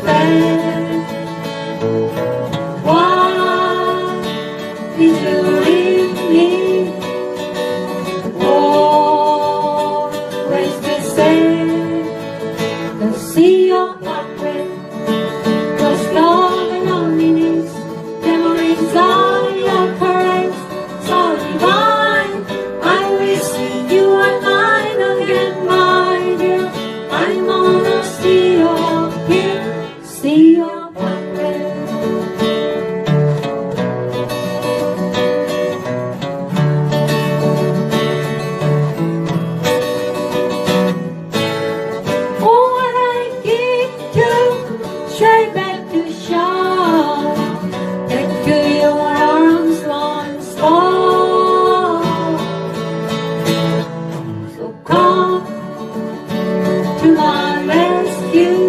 fair. Why did you leave me? Always the same. The sea of heartbreak, lost love and loneliness, memories of your caress, so divine. I wish you were mine again, my dear. I'm on a sea of here, sea of heartbreak. Oh, what I give to straight back to shore, back to your arms once more. So come to my rescue.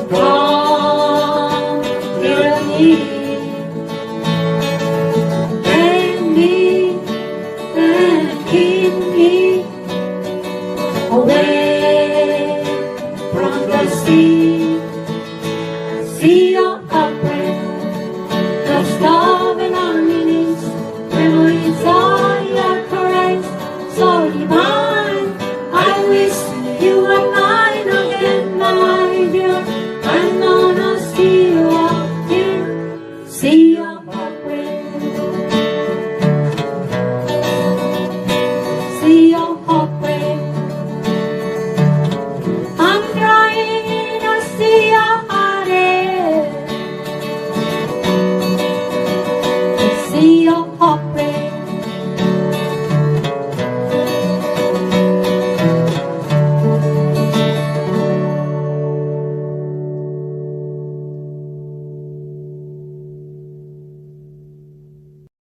Come, dear me.